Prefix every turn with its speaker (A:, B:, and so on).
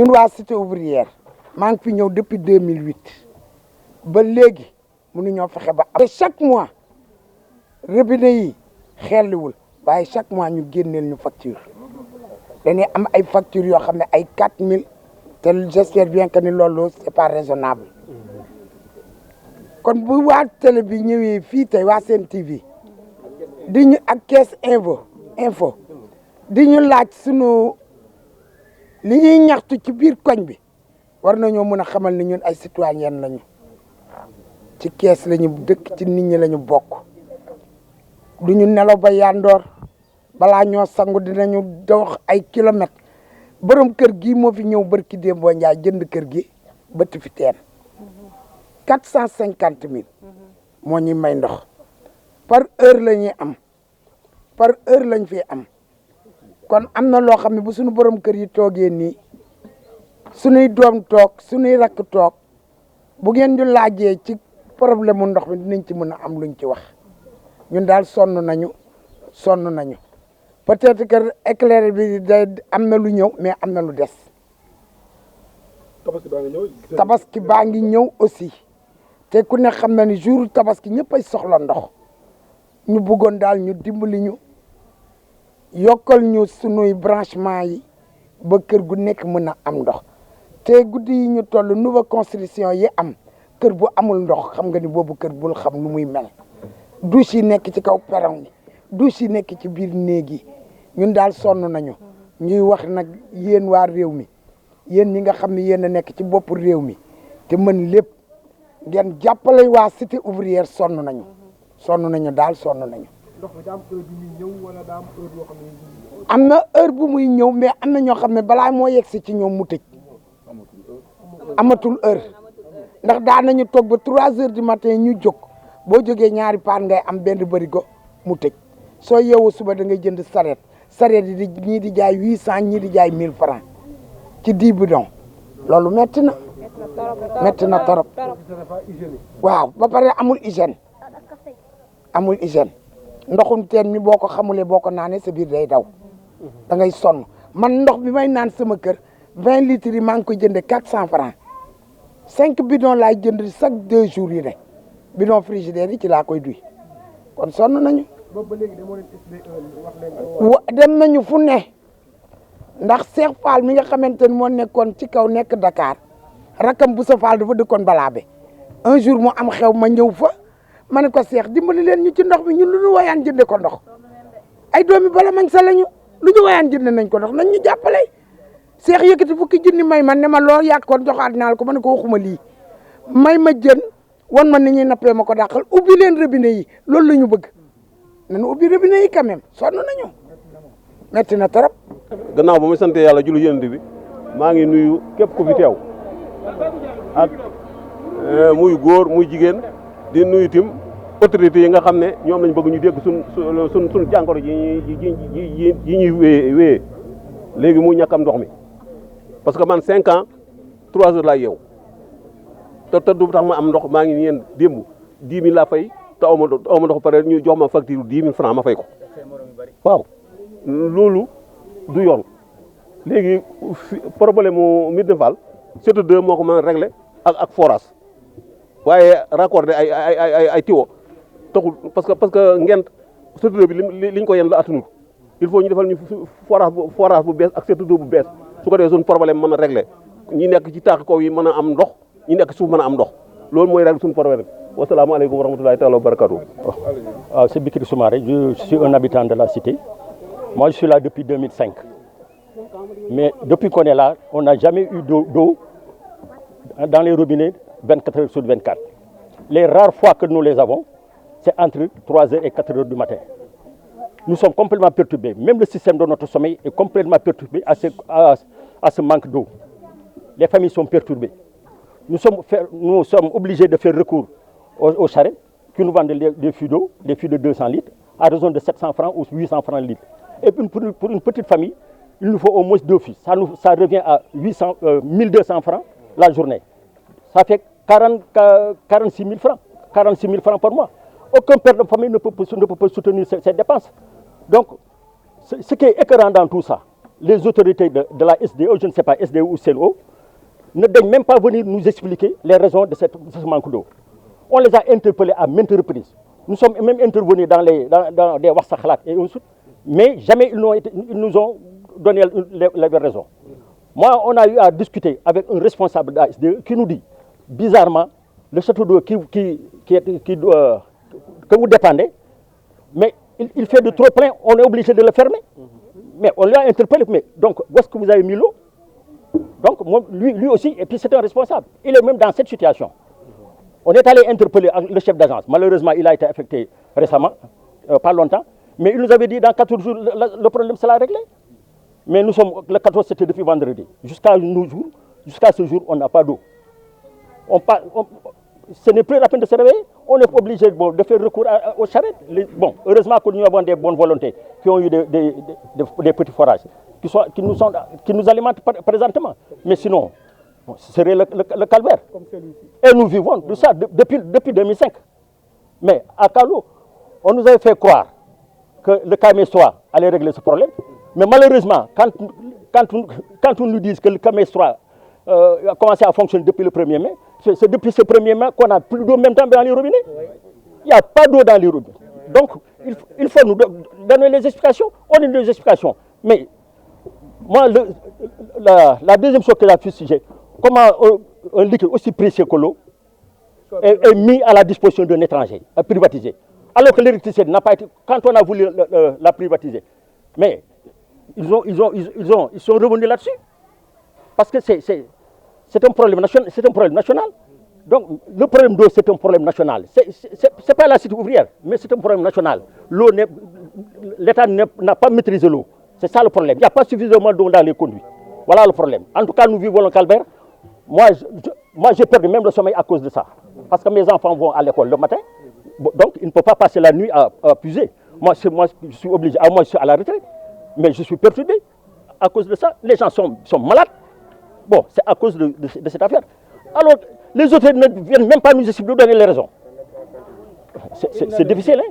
A: ñun waa cité ouvrière maa ngi fi ñëw depuis 2008 ba léegi mënuñoo fexe ba am. chaque mois robinet yi xelliwul waaye chaque mois ñu génneel ñu facture dañuy am ay factures yoo xam ne ay 4000 te j'espère bien que ni loolu c'est pas raisonnable kon bu waa télé bi ñëwee fii tey waa Sen TV di ñu ak Caisse info di ñu laaj sunu li ñuy ñaxtu ci biir koñ bi war nañoo mën a xamal ni ñun ay citoyen lañu ci kees lañu dëkk ci nit ñi lañu bokk du ñu nelaw ba yandoor balaa ñoo sangu dinañu dox ay kilomètres borom kër gi moo fi ñëw barki Dembo Njaay jënd kër gi bëtt fi teen 450 000 moo ñuy may ndox par heure la ñuy am par heure lañ fi am kon am na loo xam ne bu suñu borom kër yi toogee nii suñuy doom toog suñuy rakk toog bu ngeen ñu laajee ci problème mu ndox mi dinañ ci mën a am luñ ci wax ñun daal sonn nañu peut-être que éclairé bi day am na lu ñëw mais am na lu des. tabaski baa ngi ñëw aussi te ku ne xam na ni jour tabaski ñëpp ay soxla ndox ñu bëggoon daal ñu dimbali ñu yokkal ñu sunuy branchement yi ba kër gu nekk mën a am ndox te guddi yi ñu toll nouvelle construction yi am kër bu amul ndox xam nga ni boobu kër bul xam nu muy mel douche yi nekk ci kaw perron yi douche yi nekk ci biir néeg yi ñun daal sonn nañu ñuy wax nag yéen waa réew mi yéen ñi nga xam ne yéen a nekk ci bopp réew mi te mën lépp ngeen jàppale waa cité ouvrière sonn nañu daal sonn nañu.
B: ndox mi daa am heure bu muy ñëw wala daa am heure boo xam ne.
A: am na heure bu muy ñëw mais am na ñoo xam ne balaa moo yegsi ci ñoom mu tëj amatul heure ndax daan nañu toog ba 3 heures du matin ñu jóg boo jógee ñaari paan ngay am benn bërigo mu tëj soo yeewoo suba da ngay jënd sareet yi di ñii di jaay 800 ñii di jaay 1000 francs ci 10 bidon loolu metti na torop waaw ba pare amul hygiène ndoxum teen mi boo ko xamulee boo ko naanee sa biir day daw da ngay sonn man ndox bi may naan sama kër 20 litres yi maa ngi koy jënde 400 francs 5 bidon laay jënd chaque 2 jours yi ne bidon frigidaire yi ci laa koy duy kon sonn nañu.
B: boobu ba léegi demoo leen
A: dem nañu fu ne ndax Cheikh Fall mi nga xamante ni moo nekkoon ci kaw nekk Dakar rakam bu sa Fall dafa dëkkoon Balaabe un jour mu am xew ma ñëw fa ma ne ko Cheikh dimbali leen ñu ci ndox mi ñun lu ñu wayaan jënde ko ndox ay doomi bala mañ sa lañu lu ñu wayaan jënde nañ ko ndox nañ ñu jàppale Cheikh yëkkati fukki junni may man ne ma lool yàqoon joxaat naa ko ma ne ko waxuma lii may ma jën wan ma ni ñuy nappee ma ko dàqal ubbi leen robinet yi loolu la ñu bëgg nañu ubbi robinet yi quand même sonn nañu metti na trop.
C: gannaaw ba muy sant yàlla julli yonent bi maa ngi nuyu képp ku fi teew ak muy góor muy jigéen di nuyu tim autorités yi nga xam ne ñoom lañ bëgg ñu dégg suñ jàngoro yi ñuy wéyee léegi muy ñàkkam ndox mi parce que man 5 ans 3 heures laa yeew te du tax ma am ndox maa ngi yéen démb 10 000 laa fay te aw ma ndox pare ñu jox ma facture 10 000 francs ma fay ko waaw loolu du yoon léegi problème mu Médina Fall surtout 2 moo ko mën a régler ak forage waaye raccordé ay tiwo taxul parce que ngent surtout bi liñ ko yen la attanul il faut ñu defal ñu forage bu bees ak surtout bu bees su ko defee suñu problème mën a régler ñi nekk ci taax kaw yi mën a am ndox ñi nekk suuf mën a am ndox loolu mooy régler suñu problème wasalaamaaleykum wa rahmatulahi taala wa barakatuh.
D: C'est Bikri Soumaré, je suis un habitant de la cité. Moi, je suis là depuis 2005. Mais depuis qu'on est là, on n'a jamais eu d'eau dans les robinets 24 heures sur 24. Les rares fois que nous les avons, c'est entre 3 heures et 4 heures du matin. Nous sommes complètement perturbés. Même le système de notre sommeil est complètement perturbé à ce manque d'eau. Les familles sont perturbées. Nous sommes obligés de faire recours aux charrettes qui nous vendent des fûts d'eau, des fûts de 200 litres, à raison de 700 francs ou 800 francs le litre. Et pour une petite famille, il nous faut au moins 2 fûts. Ça revient à 1200 francs la journée. Ça fait 46 000 francs. 46 000 francs par mois. Aucun père de famille ne peut soutenir ces dépenses. Donc, ce qui est écœurant dans tout ça, les autorités de la SDE, je ne sais pas, SDE ou CNO, ne daignent même pas venir nous expliquer les raisons de ce manque d'eau. On les a interpellés à maintes reprises. Nous sommes même intervenus dans des Warsakhalat et autres, mais jamais ils nous ont donné les raisons. Moi, on a eu à discuter avec un responsable de la SDE qui nous dit, bizarrement, le château d'eau que vous dépendez, mais il fait de trop plein, on est obligé de le fermer. Mais on l'a interpellé, mais donc, où est-ce que vous avez mis l'eau? Donc, lui aussi, et puis c'est un responsable. Il est même dans cette situation. On est allé interpeller le chef d'agence. Malheureusement, il a été affecté récemment, pas longtemps. Mais il nous avait dit dans 14 jours, le problème sera réglé. Mais nous sommes, le 14, c'était depuis vendredi. Jusqu'à ce jour, on n'a pas d'eau. Ce n'est plus la peine de se réveiller. On est obligé de faire recours aux charrettes. Heureusement que nous avons des bonnes volontés qui ont eu des petits forages qui nous alimentent présentement. Mais sinon, ce serait le calvaire. Et nous vivons de ça depuis 2005. Mais à Kalo, on nous avait fait croire que le CAMES-3 allait régler ce problème. Mais malheureusement, quand on nous dit que le CAMES-3 a commencé à fonctionner depuis le 1er mai, c'est depuis ce 1er mai qu'on n'a plus d'eau même temps dans les robinets. Il n'y a pas d'eau dans les robinets. Donc, il faut nous donner les explications. On a des explications. Mais moi, la deuxième chose que j'ai fustigée, comment un liquide aussi précieux que l'eau est mis à la disposition d'un étranger, privatisé. Alors que l'électricité n'a pas été, quand on a voulu la privatiser, mais ils sont revenus là-dessus. Parce que c'est un problème national. Donc, le problème d'eau, c'est un problème national. Ce n'est pas la cité ouvrière, mais c'est un problème national. L'État n'a pas maîtrisé l'eau. C'est ça le problème. Il n'y a pas suffisamment d'eau dans les conduits. Voilà le problème. En tout cas, nous vivons le calvaire. Moi, j'ai perdu même le sommeil à cause de ça. Parce que mes enfants vont à l'école le matin. Donc, ils ne peuvent pas passer la nuit à puiser. Moi, je suis obligé. Moi, je suis à la retraite. Mais je suis perturbé à cause de ça. Les gens sont malades. Bon, c'est à cause de cette affaire. Alors, les autres ne viennent même pas nous expliquer, nous donner les raisons. C'est difficile, hein?